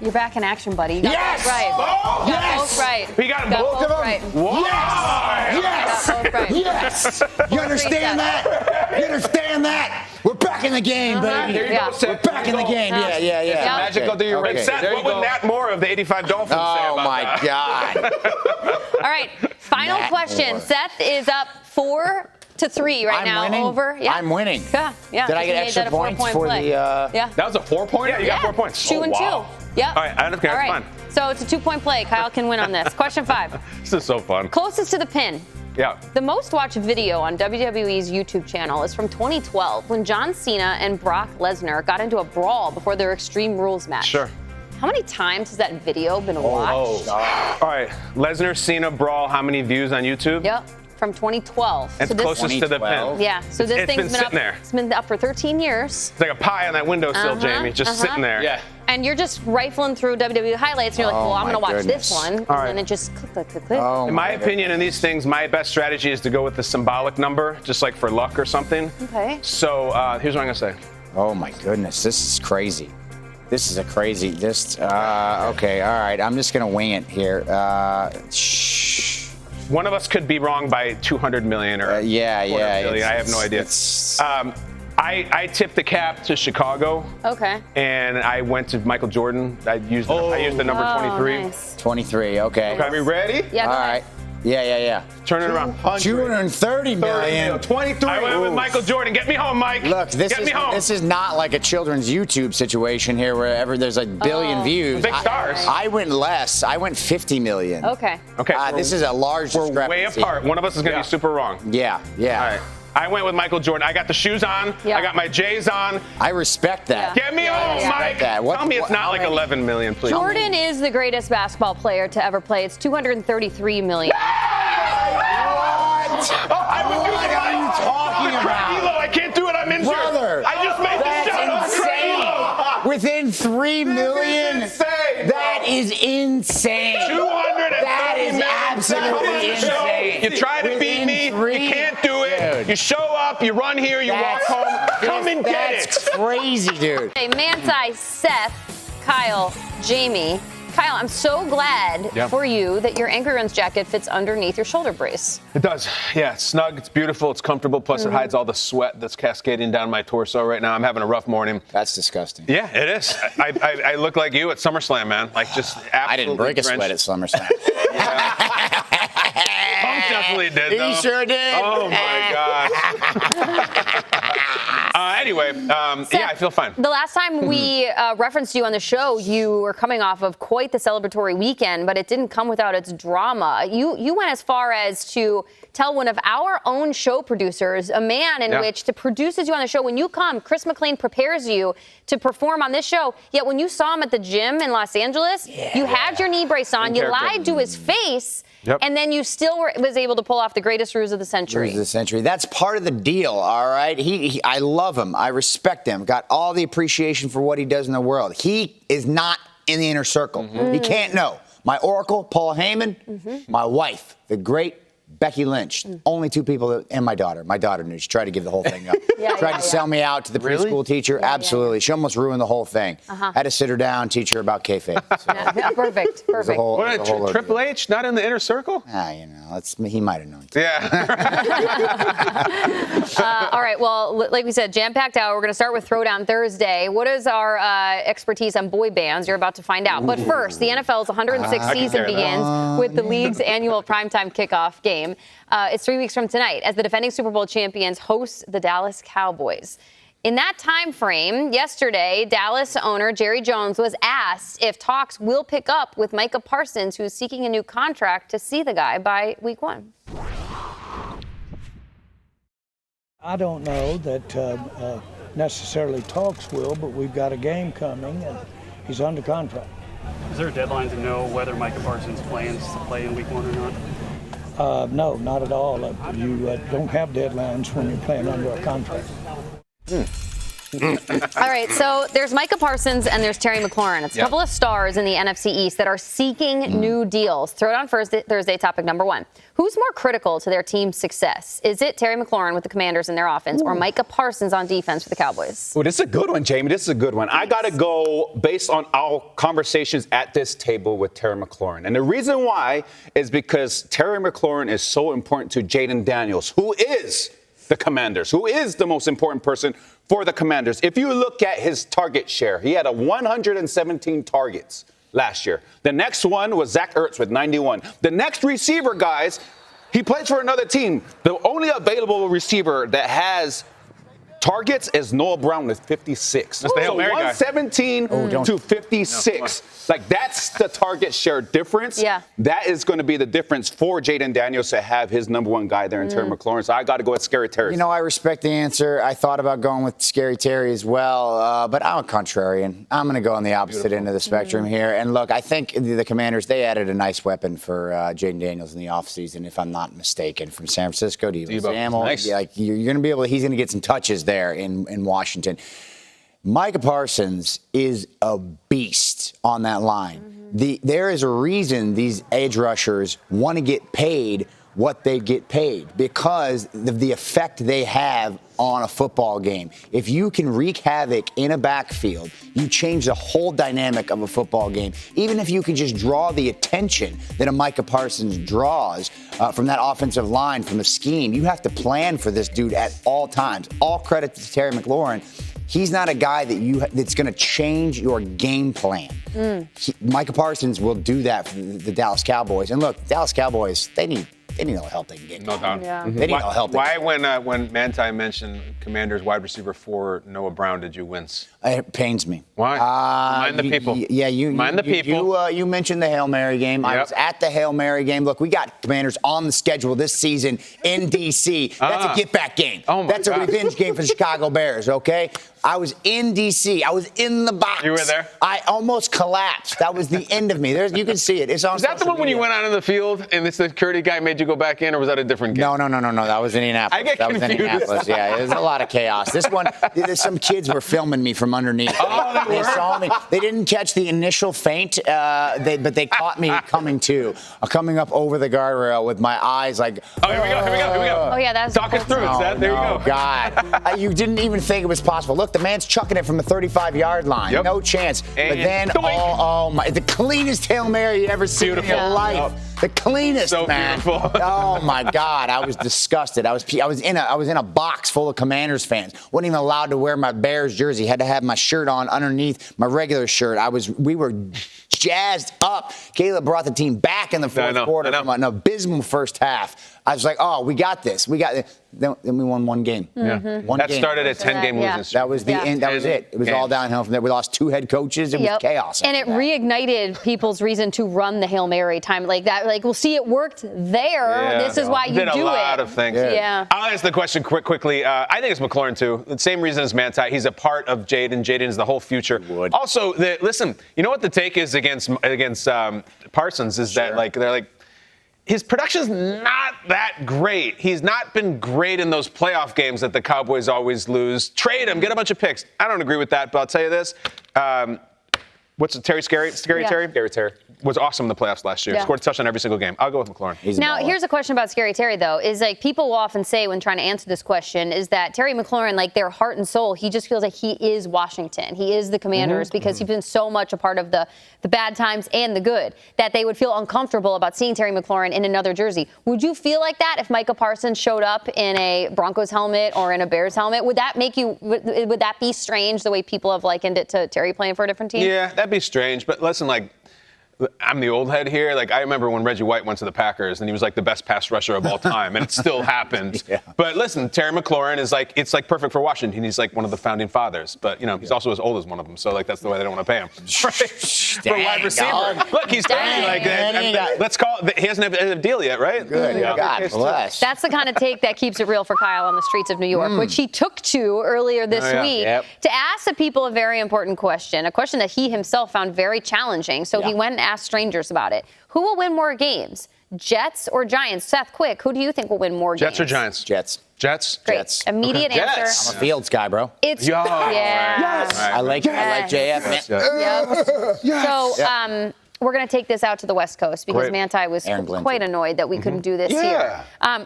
You're back in action, buddy. You got Yes! both right. Oh, You got yes! both right. We got You both of them? right. Yes! Got both right. Yes! You understand that? You understand that? We're back in the game, baby. There you Yeah. go, Seth. We're back in the game. Yeah. Yeah. Magic will do your Okay. race. Seth, There you what would go. Nat Moore of the 85 Dolphins say Oh about my that? God. All right. Final Nat question. Moore. Seth is up 4-3 right I'm now. winning? Over. Yeah. I'm winning. Yeah. Yeah. Did I You get made extra that a points 4-point for play. the? Yeah. That was a 4-pointer? Yeah, you got 4 points. 2 and 2. wow. Yeah. All right, I don't care. All It's right. fine. So it's a 2-point play. Kyle can win on this. Question 5. This is so fun. Closest to the pin. Yeah. The most watched video on WWE's YouTube channel is from 2012 when John Cena and Brock Lesnar got into a brawl before their Extreme Rules match. Sure. How many times has that video been watched? All right. Lesnar Cena brawl. How many views on YouTube? Yep. from 2012. It's closest to the pin. Yeah, so this thing's been been up. sitting there. It's been up for 13 years. It's like a pie on that windowsill, Jamie, just sitting there. Yeah. And you're just rifling through WWE highlights, and you're like, well, I'm going to watch this one. And right. then it just click. In my opinion, in these things, my best strategy is to go with the symbolic number, just like for luck or something. Okay. So here's what I'm going to say. Oh, my goodness. This is crazy. This is a crazy, okay, all right. I'm just going to wing it here. One of us could be wrong by 200 million or yeah. billion. I have no idea. I tipped the cap to Chicago. Okay. And I went to Michael Jordan. I used the number 23. Nice. 23, okay. Are we ready? Yeah, All go right. ahead. Yeah. Turn it around. 230 million. 23. I went with Michael Jordan. Get me home, Mike. Look, Get me home. this is not like a children's YouTube situation here where there's a billion views. Big stars. I went less. I went 50 million. Okay. Okay. This is a large We're discrepancy. way apart. One of us is going to be super wrong. Yeah. All right. I went with Michael Jordan. I got the shoes on. Yeah. I got my J's on. I respect that. Get me home, Mike. that. Tell me it's not like 11 million, please. Jordan is the greatest basketball player to ever play. It's 233 million. I would do What are you talking about? I can't do it. I'm injured. Brother, I just made the shot. insane. Within 3 million? Insane. That is insane. 200. That is absolutely insane. You try to beat me. You can't do it. Dude. You show up. You run here. You walk home. Come and get it. That's crazy, dude. Hey, Manti, Seth, Kyle, Jamie. Kyle, I'm so glad for you that your Angry Runs jacket fits underneath your shoulder brace. It does. Yeah, it's snug. It's beautiful. It's comfortable. Plus, it hides all the sweat that's cascading down my torso right now. I'm having a rough morning. That's disgusting. Yeah, it is. I look like you at SummerSlam, man. Like, just absolutely I didn't break a sweat at SummerSlam. Punk definitely did, though. He sure did. Oh, my gosh. Anyway, yeah, I feel fine. The last time we referenced you on the show, you were coming off of quite the celebratory weekend, but it didn't come without its drama. You went as far as to tell one of our own show producers, a man in which produces you on the show. When you come, Chris McLean prepares you to perform on this show. Yet when you saw him at the gym in Los Angeles, you had your knee brace on, you lied to his face. Yep. And then you still was able to pull off the greatest ruse of the century. Ruse of the century. That's part of the deal, all right? I love him. I respect him. Got all the appreciation for what he does in the world. He is not in the inner circle. He can't know. My oracle, Paul Heyman, my wife, the great Becky Lynch. Only two people, and my daughter. My daughter knew. She tried to give the whole thing up. Tried to sell me out to the preschool teacher. Absolutely. She almost ruined the whole thing. Had to sit her down, teach her about kayfabe. So. Perfect. What, Triple H not in the inner circle? You know, he might have known. Yeah. All right. Well, like we said, jam-packed hour. We're going to start with Throwdown Thursday. What is our expertise on boy bands? You're about to find out. But first, the NFL's 106th season begins with the league's annual primetime kickoff game. It's 3 weeks from tonight as the defending Super Bowl champions host the Dallas Cowboys. In that time frame, yesterday, Dallas owner Jerry Jones was asked if talks will pick up with Micah Parsons, who's seeking a new contract, to see the guy by week 1. I don't know that necessarily talks will, but we've got a game coming, and he's under contract. Is there a deadline to know whether Micah Parsons plans to play in week 1 or not? No, not at all. You don't have deadlines when you're playing under a contract. All right, so there's Micah Parsons and there's Terry McLaurin. It's a couple of stars in the NFC East that are seeking new deals. Throwdown Thursday topic number 1. Who's more critical to their team's success? Is it Terry McLaurin with the Commanders in their offense or Micah Parsons on defense for the Cowboys? Well, this is a good one, Jamie. This is a good one. I got to go based on our conversations at this table with Terry McLaurin. And the reason why is because Terry McLaurin is so important to Jaden Daniels, who is the Commanders, who is the most important person for the Commanders. If you look at his target share, he had 117 targets last year. The next one was Zach Ertz with 91. The next receiver, guys, he plays for another team. The only available receiver that has targets is Noah Brown with 56. That's the Hail So Mary guy. 117 to 56. Like, that's the target share difference. Yeah. That is going to be the difference for Jaden Daniels to have his number one guy there in Terry McLaurin. So I got to go with Scary Terry. You know, I respect the answer. I thought about going with Scary Terry as well, but I'm a contrarian. I'm going to go on the opposite end of the spectrum here. And look, I think the Commanders, they added a nice weapon for Jaden Daniels in the offseason, if I'm not mistaken, from San Francisco to Samuel. Nice. Yeah, like, you're going to be able to, he's going to get some touches there in Washington. Micah Parsons is a beast on that line. There is a reason these edge rushers want to get paid what they get paid because of the effect they have on a football game. If you can wreak havoc in a backfield, you change the whole dynamic of a football game. Even if you can just draw the attention that a Micah Parsons draws from that offensive line, from the scheme, you have to plan for this dude at all times. All credit to Terry McLaurin. He's not a guy that's going to change your game plan. Micah Parsons will do that for the Dallas Cowboys. And look, Dallas Cowboys, they need all the help they can get. No doubt. Yeah. They need all the help. Why, when Manti mentioned Commanders wide receiver 4 Noah Brown, did you wince? It pains me. Why? Mind the people. Mind the people. You mentioned the Hail Mary game. I was at the Hail Mary game. Look, we got Commanders on the schedule this season in D.C. That's a get-back game. Oh, my That's God. a revenge game for the Chicago Bears, okay? I was in D.C. I was in the box. You were there? I almost collapsed. That was the end of me. You can see it. It's on Was that the social one when you media. went out in the field and the security guy made you go back in, or was that a different game? No. That was Indianapolis. I get that was confused. Indianapolis. Yeah, there's a lot of chaos. This one, some kids were filming me from underneath. Oh, they were? saw me. They didn't catch the initial feint, but they caught me coming up over the guardrail with my eyes like. Oh, here we go. Oh, yeah, that's Talk us through it, Seth. There you go. Oh, God. You didn't even think it was possible. Look, the man's chucking it from the 35-yard line. Yep. No chance. And but then, doink. oh my, the cleanest Hail Mary you ever seen in your Beautiful. life. Yep. The cleanest, So man. beautiful. Oh my God, I was disgusted. I was in a box full of Commanders fans. Wasn't even allowed to wear my Bears jersey. Had to have my shirt on underneath my regular shirt. We were jazzed up. Caleb brought the team back in the fourth quarter from an abysmal first half. I was like, oh, we got this. Then we won one game. Yeah. One That game. started at 10-game losing streak. That was the end. That was it. It was all downhill from there. We lost 2 head coaches. It was chaos. And it reignited people's reason to run the Hail Mary time like that. Like, we'll see, it worked there. Yeah. This is why you Did do it. a lot of things. Yeah. I'll answer the question quickly. I think it's McLaurin, too. The same reason as Manti. He's a part of Jaden. Jaden is the whole future. Also, listen, you know what the take is against Parsons is that, like, they're like, his production's not that great. He's not been great in those playoff games that the Cowboys always lose. Trade him, get a bunch of picks. I don't agree with that, but I'll tell you this. What's it, Terry? Scary Terry? Scary Terry was awesome in the playoffs last year. Yeah. Scored a touchdown every single game. I'll go with McLaurin. Now, here's a question about Scary Terry, though, is like people will often say when trying to answer this question is that Terry McLaurin, like their heart and soul, he just feels like he is Washington. He is the Commanders because he's been so much a part of the bad times and the good that they would feel uncomfortable about seeing Terry McLaurin in another jersey. Would you feel like that if Micah Parsons showed up in a Broncos helmet or in a Bears helmet? Would that make you, would that be strange the way people have likened it to Terry playing for a different team? Yeah, that'd be strange. But listen, like, I'm the old head here. Like, I remember when Reggie White went to the Packers and he was like the best pass rusher of all time, and it still happened. But listen, Terry McLaurin is like, it's like perfect for Washington. He's like one of the founding fathers, but you know, he's also as old as one of them. So like, that's the way they don't want to pay him. For wide receiver. Dog. Look, he's 30 like that. Let's call it. He hasn't had a deal yet, right? Good. God bless. That's the kind of take that keeps it real for Kyle on the streets of New York, which he took to earlier this week to ask the people a very important question, a question that he himself found very challenging. So he went and asked strangers about it. Who will win more games, Jets or Giants? Seth, quick, who do you think will win more games? Jets or Giants? Jets. Great. Jets. Immediate answer. I'm a Fields guy, bro. It's I like JF. So we're going to take this out to the West Coast because Manti was quite annoyed that we couldn't do this here.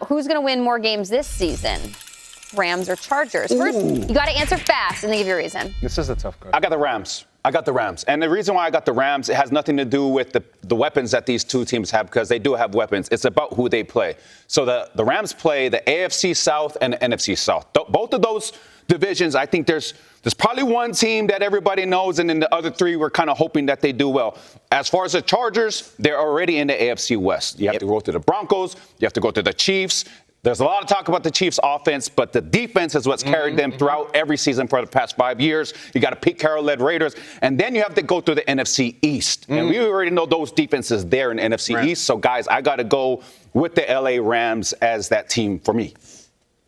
Who's going to win more games this season? Rams or Chargers? First, you got to answer fast and then give your reason. This is a tough question. I got the Rams. And the reason why I got the Rams, it has nothing to do with the weapons that these two teams have, because they do have weapons. It's about who they play. So the Rams play the AFC South and the NFC South. Both of those divisions, I think there's probably one team that everybody knows, and then the other three we're kind of hoping that they do well. As far as the Chargers, they're already in the AFC West. You have to go to the Broncos. You have to go to the Chiefs. There's a lot of talk about the Chiefs' offense, but the defense is what's carried them throughout every season for the past 5 years. You got a Pete Carroll-led Raiders, and then you have to go through the NFC East. And we already know those defenses there in the NFC East. So, guys, I got to go with the LA Rams as that team for me.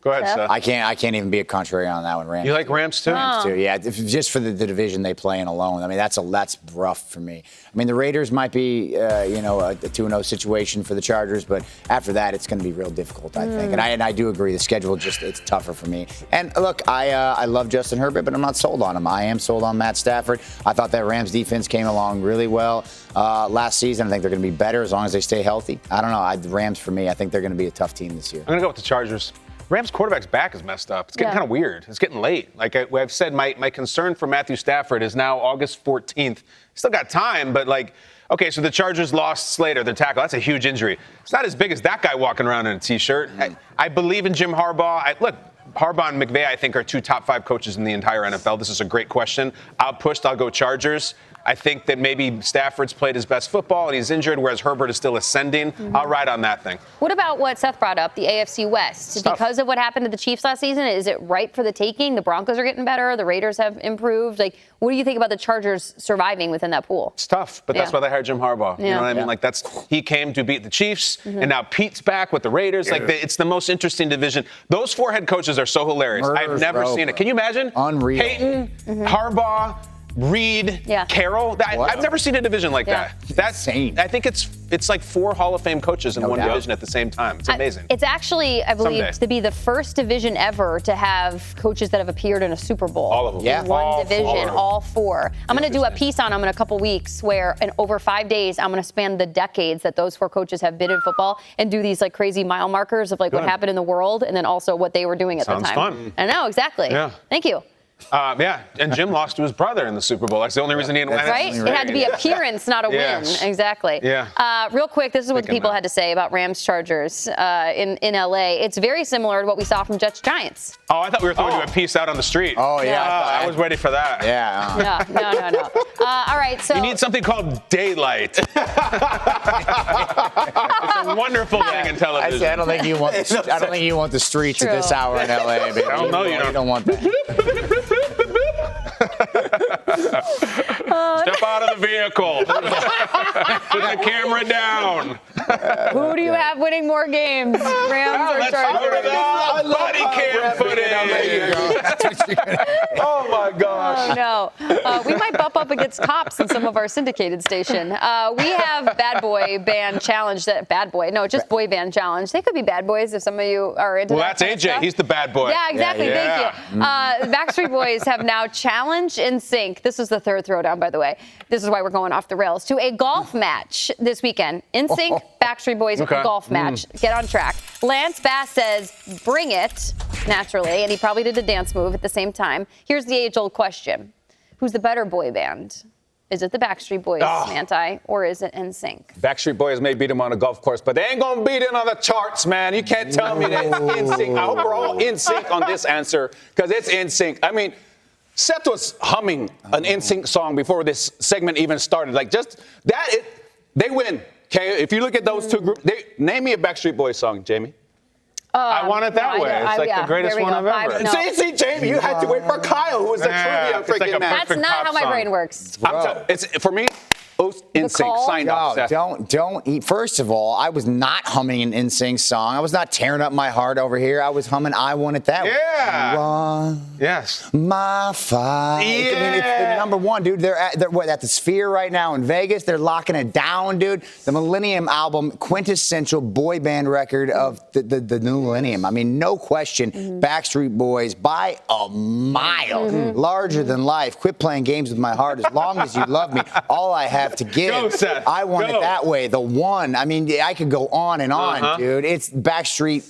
Go ahead, Seth. I can't even be a contrary on that one, Rams. You like Rams too? Rams too, yeah. Just for the division they play in alone. I mean, that's rough for me. I mean, the Raiders might be, a 2-0 situation for the Chargers, but after that, it's going to be real difficult, I think. And I do agree. The schedule it's tougher for me. And look, I love Justin Herbert, but I'm not sold on him. I am sold on Matt Stafford. I thought that Rams defense came along really well last season. I think they're going to be better as long as they stay healthy. I don't know. The Rams, for me, I think they're going to be a tough team this year. I'm going to go with the Chargers. Rams quarterback's back is messed up. It's getting kind of weird. It's getting late. Like I've said, my concern for Matthew Stafford is now August 14th. Still got time, but okay, so the Chargers lost Slater, their tackle. That's a huge injury. It's not as big as that guy walking around in a T-shirt. I believe in Jim Harbaugh. Harbaugh and McVay, I think, are 2 top 5 coaches in the entire NFL. This is a great question. I'll go Chargers. I think that maybe Stafford's played his best football and he's injured, whereas Herbert is still ascending. I'll ride on that thing. What about what Seth brought up, the AFC West? Because of what happened to the Chiefs last season, is it ripe for the taking? The Broncos are getting better. The Raiders have improved. What do you think about the Chargers surviving within that pool? It's tough, but that's why they hired Jim Harbaugh. You know what I mean? He came to beat the Chiefs, and now Pete's back with the Raiders. It's the most interesting division. Those 4 head coaches are so hilarious. I've never seen it. Can you imagine? Unreal. Peyton, Harbaugh, Reed, Carroll. I've never seen a division like that. That's insane. I think it's like 4 Hall of Fame coaches in one division at the same time. It's amazing. It's actually, I believe, to be the first division ever to have coaches that have appeared in a Super Bowl. All of them. In one division, all 4. I'm going to do a piece on them in a couple weeks where in over 5 days, I'm going to span the decades that those 4 coaches have been in football and do these crazy mile markers of what happened in the world and then also what they were doing at the time. Sounds fun. I know, exactly. Yeah. Thank you. And Jim lost to his brother in the Super Bowl. That's the only reason he didn't win. Right? It had to be appearance, not a win. Exactly. Yeah. Real quick, this is what the people had to say about Rams-Chargers in LA. It's very similar to what we saw from Jets-Giants. Oh, I thought we were throwing you a piece out on the street. Oh, yeah. I was ready for that. Yeah. No. All right, so. You need something called daylight. It's a wonderful thing in television. I don't think you want the streets at this hour in LA, baby. I don't know. You don't want that. Step out of the vehicle. Put the camera down. Who do you have winning more games, Rams or Chargers? Body cam footage. Oh, my gosh. Oh, no. We might bump up against cops in some of our syndicated station. We have Bad Boy Band Challenge. Just Boy Band Challenge. They could be bad boys if some of you are into that. Well, that's AJ. He's the bad boy. Yeah, exactly. Yeah. Thank you. Backstreet Boys have now challenged NSYNC. This is the third throwdown, by the way. This is why we're going off the rails. To a golf match this weekend. NSYNC, Backstreet Boys golf match. Get on track. Lance Bass says, bring it, naturally. And he probably did a dance move at the same time. Here's the age-old question. Who's the better boy band? Is it the Backstreet Boys, Manti, or is it NSYNC? Backstreet Boys may beat him on a golf course, but they ain't going to beat it on the charts, man. You can't tell me that it's NSYNC. I hope we're all in sync on this answer because it's NSYNC. I mean, Seth was humming an NSYNC song before this segment even started. They win. Okay, if you look at those two groups, name me a Backstreet Boys song, Jamie. I want it that way. It's like the greatest one I've ever. See, Jamie, you had to wait for Kyle, who was the trivia freaking man. That's not how my brain works. For me, NSYNC signed off. Seth. Don't eat. First of all, I was not humming an NSYNC song. I was not tearing up my heart over here. I was humming I Want It That Way. Yeah. Yes. My fight. Yeah. I mean, it's the number one, dude. They're at the Sphere right now in Vegas. They're locking it down, dude. The Millennium album, quintessential boy band record of the new millennium. I mean, no question. Backstreet Boys by a mile. Larger than life. Quit playing games with my heart. As long as you love me, all I have to give. Go, Seth. I Want It That Way. The one. I mean, I could go on and on, dude. It's Backstreet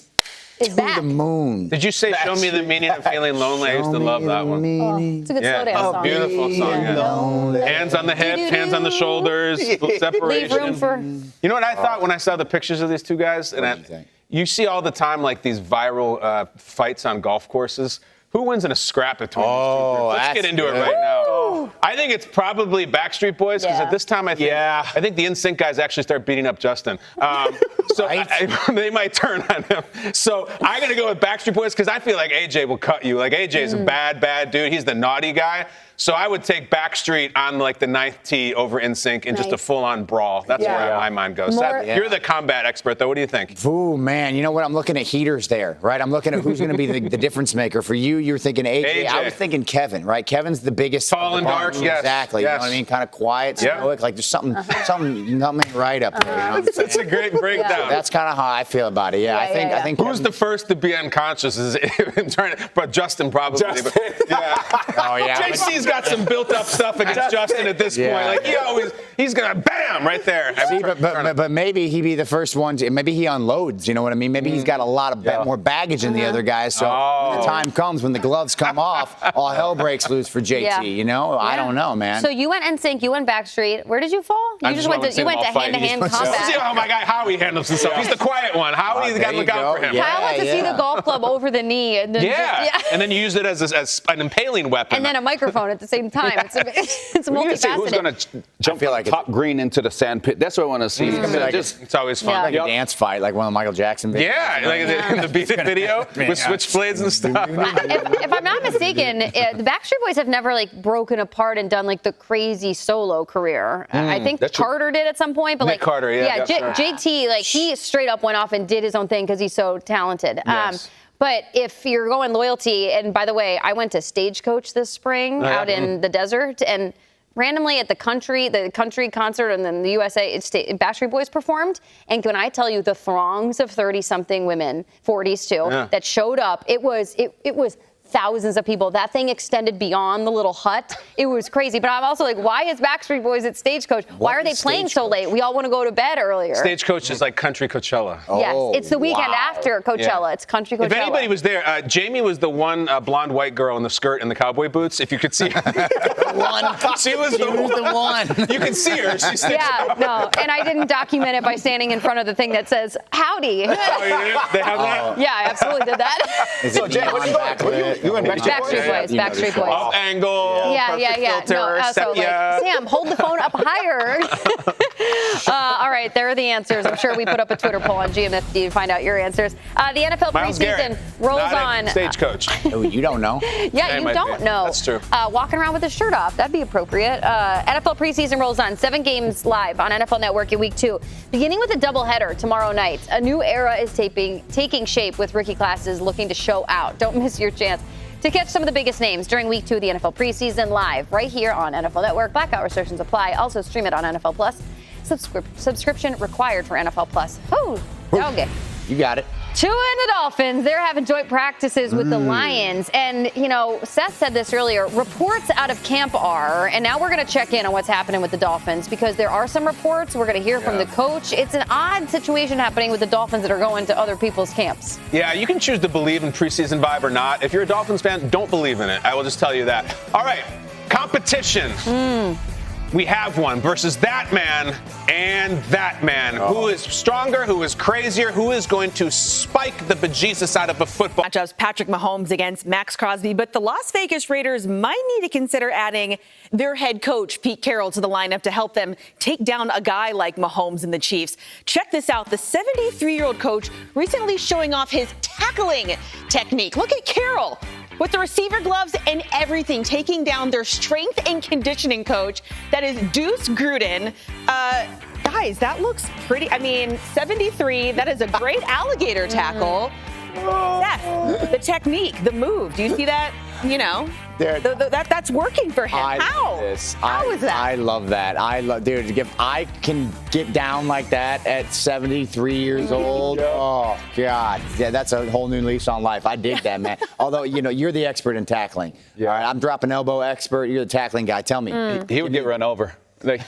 to the moon. Did you say "Show Me the Meaning of Feeling Lonely"? I used to love that one. It's a good slow dance song. Beautiful song. Yeah. Hands on the hips, hands on the shoulders, separation. Leave room for. You know what I thought when I saw the pictures of these two guys? You see all the time like these viral fights on golf courses Who wins in a scrap between these two groups? Let's get into it right now. I think it's probably Backstreet Boys because at this time I think the NSYNC guys actually start beating up Justin. So they might turn on him. So I'm going to go with Backstreet Boys because I feel like AJ will cut you. Like AJ is a bad dude. He's the naughty guy. So I would take Backstreet on like the 9th tee over NSYNC in just a full-on brawl. That's where my mind goes. Seth, you're the combat expert, though. What do you think? Ooh, man. You know what? I'm looking at heaters there, right? I'm looking at who's going to be the difference maker. For you, you're thinking AJ. I was thinking Kevin, right? Kevin's the biggest. Tall and dark, yes. Exactly. Yes. You know what I mean? Kind of quiet, stoic. Like there's something right up there. You know That's a great breakdown. So that's kind of how I feel about it. I think. Who's the first to be unconscious? Is him trying to, but Justin probably. Justin. Oh yeah. JC's got some built-up stuff against Justin at this point. Like he's gonna bam right there. See, but maybe he'd be the first one. Maybe he unloads. You know what I mean? Maybe he's got a lot of more baggage than the other guys. So when the time comes, when the gloves come off, all hell breaks loose for JT. You know? I don't know, man. So you went NSYNC, you went Backstreet. Where did you fall? You just went to hand-to-hand combat. See how my guy Howie handles himself. He's the quiet one. Howie, you got to look out for him. Kyle wants to see the golf club over the knee. And then and then you use it as an impaling weapon. And then a microphone at the same time. It's multifaceted. Who's going to jump like top green into the sand pit? That's what I want to see. It's always fun. Like a dance fight, like one of the Michael Jackson videos. Yeah, like in the Beat It video with switchblades and stuff. If I'm not mistaken, the Backstreet Boys have never like broken apart and done like the crazy solo career. I think Carter did at some point, but Nick Carter, JT, like he straight up went off and did his own thing because he's so talented. Yes. But if you're going loyalty, and by the way, I went to Stagecoach this spring out in the desert, and randomly at the country concert and then the USA, Backstreet Boys performed. And when I tell you the throngs of 30-something women, 40s too, that showed up, it was thousands of people. That thing extended beyond the little hut. It was crazy. But I'm also like, why is Backstreet Boys at Stagecoach? Why are they playing so late? We all want to go to bed earlier. Stagecoach is like country Coachella. Yes, it's the weekend after Coachella. Yeah. It's country Coachella. If anybody was there, Jamie was the one blonde white girl in the skirt and the cowboy boots. If you could see her. She was the one. You can see her. She's no. And I didn't document it by standing in front of the thing that says, howdy. Oh, you did? They have that? Yeah, I absolutely did that. So, Jay, you went Backstreet Boys. Up angle, filter, no, so like, Sam, hold the phone up higher. All right, there are the answers. I'm sure we put up a Twitter poll on GMFD to find out your answers. The NFL preseason rolls on. Stagecoach. Oh, you don't know? Yeah, you don't know. That's true. Walking around with his shirt off, that'd be appropriate. NFL preseason rolls on. 7 games live on NFL Network in week 2. Beginning with a doubleheader tomorrow night. A new era is taking shape with rookie classes looking to show out. Don't miss your chance to catch some of the biggest names during week 2 of the NFL preseason live right here on NFL Network. Blackout restrictions apply. Also stream it on NFL Plus. Subscription required for NFL Plus. Oh, okay. You got it. Tua and the Dolphins, they're having joint practices with the Lions. And, you know, Seth said this earlier, reports out of camp are, and now we're going to check in on what's happening with the Dolphins because there are some reports. We're going to hear from the coach. It's an odd situation happening with the Dolphins that are going to other people's camps. Yeah, you can choose to believe in preseason vibe or not. If you're a Dolphins fan, don't believe in it. I will just tell you that. All right, competition. We have one versus that man and that man. Who is stronger, who is crazier, who is going to spike the bejesus out of a football. Matchups, Patrick Mahomes against Max Crosby, but the Las Vegas Raiders might need to consider adding their head coach, Pete Carroll, to the lineup to help them take down a guy like Mahomes and the Chiefs. Check this out. The 73-year-old coach recently showing off his tackling technique. Look at Carroll with the receiver gloves and everything, taking down their strength and conditioning coach. That is Deuce Gruden. Guys, that looks pretty. I mean, 73, that is a great alligator tackle. Seth, the technique, the move. Do you see that? You know, that's working for him. How is that? I love that. Dude, if I can get down like that at 73 years old, oh, God. Yeah, that's a whole new lease on life. I dig that, man. Although, you know, you're the expert in tackling. Yeah. All right, I'm dropping elbow expert. You're the tackling guy. Tell me. He would get run over. Like,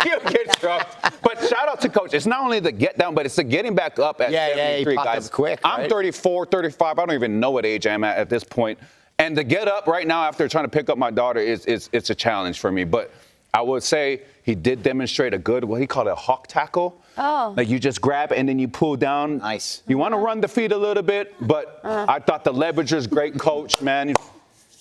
he'll get dropped. But shout out to Coach. It's not only the get down, but it's the getting back up at 73, guys. Quick, right? I'm 34, 35. I don't even know what age I'm at this point. And to get up right now after trying to pick up my daughter it's a challenge for me. But I would say he did demonstrate a good, what he called a hawk tackle. Oh. Like you just grab and then you pull down. Nice. You want to run the feet a little bit, but I thought the leverage was great, coach, man.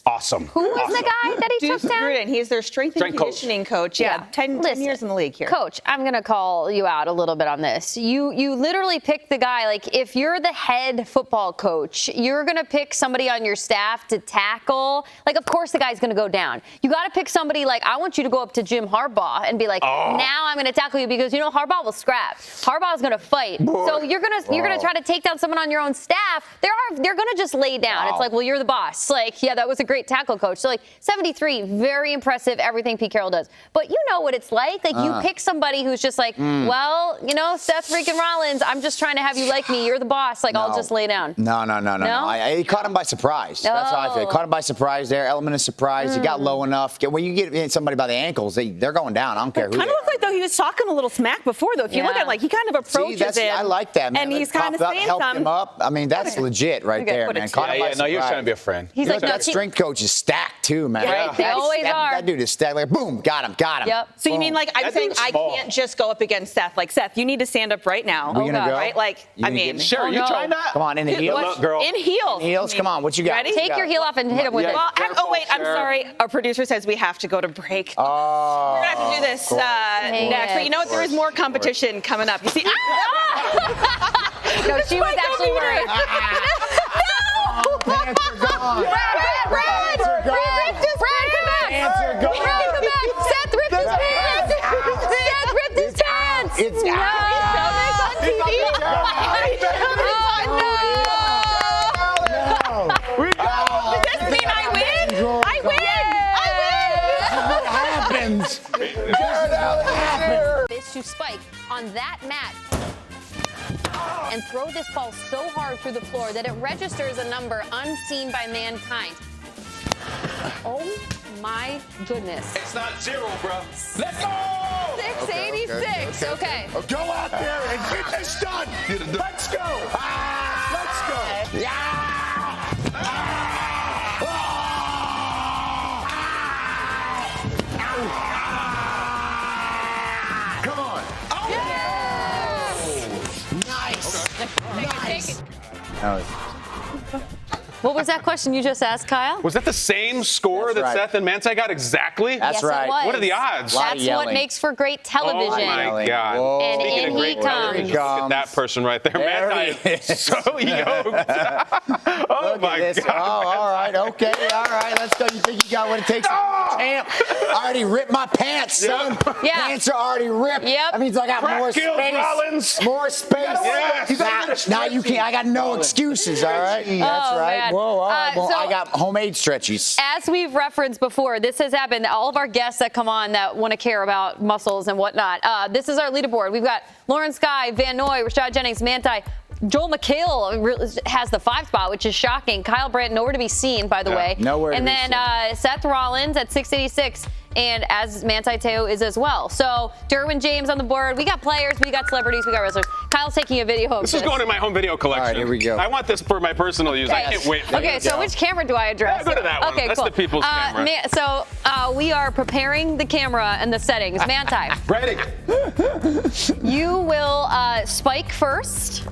Awesome. Who was the guy that he took Deuce down? Gruden. He's their strength and conditioning coach. Yeah, 10 years in the league here. Coach, I'm going to call you out a little bit on this. You literally picked the guy, like, if you're the head football coach, you're going to pick somebody on your staff to tackle. Like, of course the guy's going to go down. You got to pick somebody, like, I want you to go up to Jim Harbaugh and be like, now I'm going to tackle you because, you know, Harbaugh will scrap. Harbaugh's going to fight. So you're going to try to take down someone on your own staff. They're going to just lay down. It's like, well, you're the boss. Like, yeah, that was a great tackle, coach. So, like, 73, very impressive, everything Pete Carroll does. But you know what it's like. Like, you pick somebody who's just like, well, you know, Seth freaking Rollins, I'm just trying to have you like me. You're the boss. Like, I'll just lay down. No. He caught him by surprise. That's how I feel. He caught him by surprise there. Element of surprise. He got low enough. When you get somebody by the ankles, they're going down. I don't care who they are. Kind of looked like, though, he was talking a little smack before, though. If you look at it, like, he kind of approaches him. I like that, man. And he's kind of saying helped something. him up. I mean, that's legit right there, man. Caught him by No, you're surprise. trying to be a friend. He's like, no, that strength coach is stacked, too, man. Yeah, they always are. That dude is stacked. Like, boom, got him. Yep. So you mean, like, I'm That saying dude's I small. can't just go up against Seth. Like, Seth, you need to stand up right now. We gonna go? Right? Like, You I gonna get mean, me? Sure, you trying that? Come on, in the heels. Look, girl. in heels. Heels, come on. What you got? Ready? Take your heel off and hit him with it. Well, wait, I'm sorry. Our producer says we have to go to break. Oh. We're going to have to do this next. But you know what? There is more competition coming up. You see? No, she was actually worried. Pants are gone. Brad, come back. Seth ripped his pants. Seth ripped his pants. It's no. Does this mean I win? I win! What happens? To spike on that mat and throw this ball so hard through the floor that it registers a number unseen by mankind. Oh my goodness. It's not 0, bro. Let's go! 686. Okay. Go out there and get this done. Let's go. Let's go. Come on. Nice. No, What was that question you just asked, Kyle? Was that the same score That's that right. Seth and Manti got exactly? That's Yes, right. It was. What are the odds? Lot of That's what yelling. makes for great television. Oh my God. Whoa. And Speaking in of great he television, comes. look at that person right there. There Manti he is. is so yoked. Oh Look my at this. God. Oh, all right. Okay. All right. Let's go. You think you got what it takes to be a champ? I already ripped my pants, son. Yeah. Pants are already ripped. Yep. That means I got Crack more kills, space. Rollins. More space. Yes. Now you can't. I got no excuses. All right. That's right. man. Whoa. All right. Well, So- I got homemade stretchies. As we've referenced before, this has happened. All of our guests that come on that want to care about muscles and whatnot. This is our leaderboard. We've got Lauren Skye, Van Noy, Rashad Jennings, Manti. Joel McHale has the 5 spot, which is shocking. Kyle Brandt, nowhere to be seen, by the way. nowhere to And be then seen. Seth Rollins at 686, and as Manti Te'o is as well. So Derwin James on the board. We got players, we got celebrities, we got wrestlers. Kyle's taking a video of This is going in my home video collection. All right, here we go. I want this for my personal use. I can't wait for Okay, this. so which camera do I address? Yeah, go to that one. Okay, That's cool. the people's camera. So we are preparing the camera and the settings. Manti, Ready? you will spike first.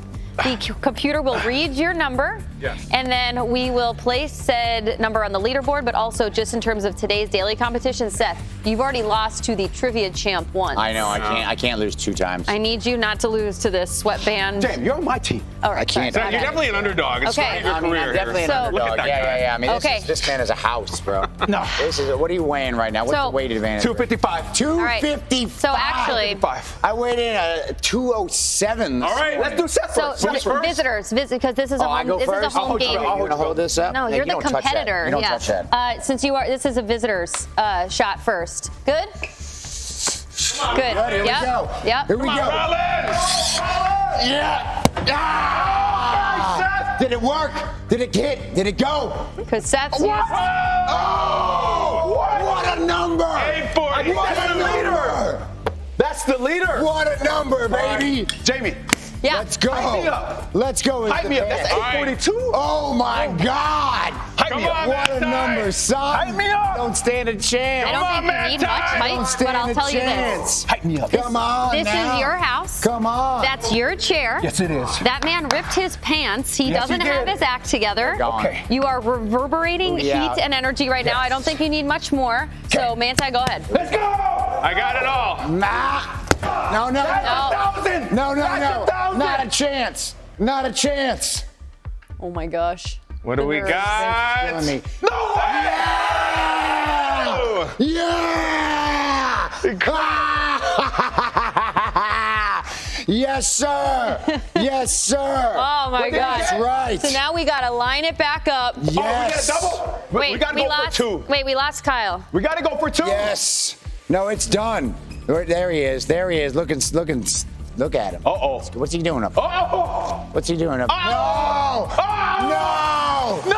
The computer will read your number, Yes. and then we will place said number on the leaderboard, but also just in terms of today's daily competition. Seth, you've already lost to the trivia champ once. I know. I can't lose 2 times. I need you not to lose to this sweatband. Damn, you're on my team. All right, I can't. sorry. Seth, you're definitely an underdog. It's Okay. starting your I mean, career I'm definitely here. an So- Look at underdog. that guy. Yeah. I mean, Okay. this man is a house, bro. No. What are you weighing right now? What's So- the weight advantage? 255. 255. So actually, 5. I weighed in at 207. All right, Let's do Seth so first. Who's first? visitors, because this is a I home. go This is a first? home hold you game. up. You want to hold this up? No, Hey, you're you the don't touch that. competitor. You don't yeah. touch that. Since this is a visitor's shot first. Good. Good. Good, here we Yep. go. Yep. Here we go. Rollins! Yeah. Ah! Did it work? Did it hit? Did it go? Because Seth's Oh! What a number! 840. What a number! That's That's the leader. What a number, baby. Jamie. Yeah. Let's go. Hype me up. Let's go. Hype me up. That's 842. Oh, my God. Hype me up. What a number, son. Hype me up. Don't stand a chance. I don't think you need much hype, but I'll tell you this. Hype me up. Come on This now. is your house. Come on. That's your chair. Yes, it is. That man ripped his pants. He Yes, doesn't he have did. his act together. Okay. You are reverberating Yeah. heat and energy right now. I don't think you need much more. So, Manti, go ahead. Let's go. I got it all. Nah. No. No. Not a chance. Not a chance. Oh, my gosh. What do we got? Killing me. No way. Yeah! Yes, sir. Yes, sir. Oh, my gosh. That's right. So now we got to line it back up. Yes. Oh, we got a double. Wait, we got to go lost, for 2. Wait, we lost Kyle. We got to go for 2. Yes. No, it's done. There he is. There he is. Look at him. Uh-oh. What's he doing up there? Oh. What's he doing up there? Oh. No! No.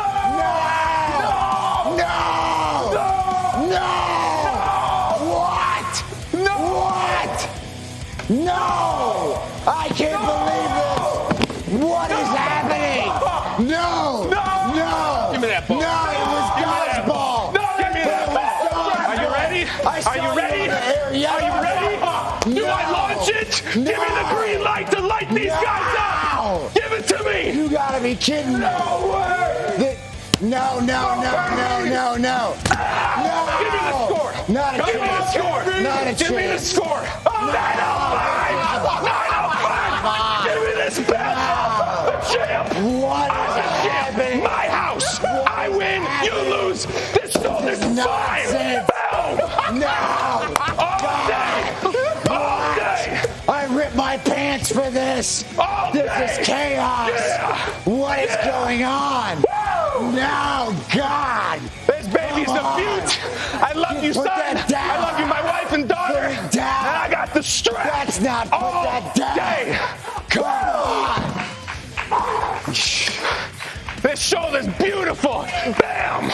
No! I can't believe this! What is happening? No! Give me that ball. No, it was dodgeball! No, give me that ball. Are you ready? Are you ready? Are you ready? Do I launch it? Give me the green light to light these guys up. Give it to me. You gotta be kidding me! No way. No! Give me the score. Not a Give me the chance! score. Not a Give me the chance! score. 905. 905. Give me this bell. The champ. What I'm is the champ. happening? My house. I win. You lose. This is Nonsense. Boom. No! All day. All day. I ripped my pants for this! All This day. is chaos! Yeah. What is going on? No, God! This baby's the beaut. I love you, Put son. that down. I love you, my wife and daughter. Put it down. And I got the strap. That's not put all that down. day. Come on! This shoulder's beautiful. Bam.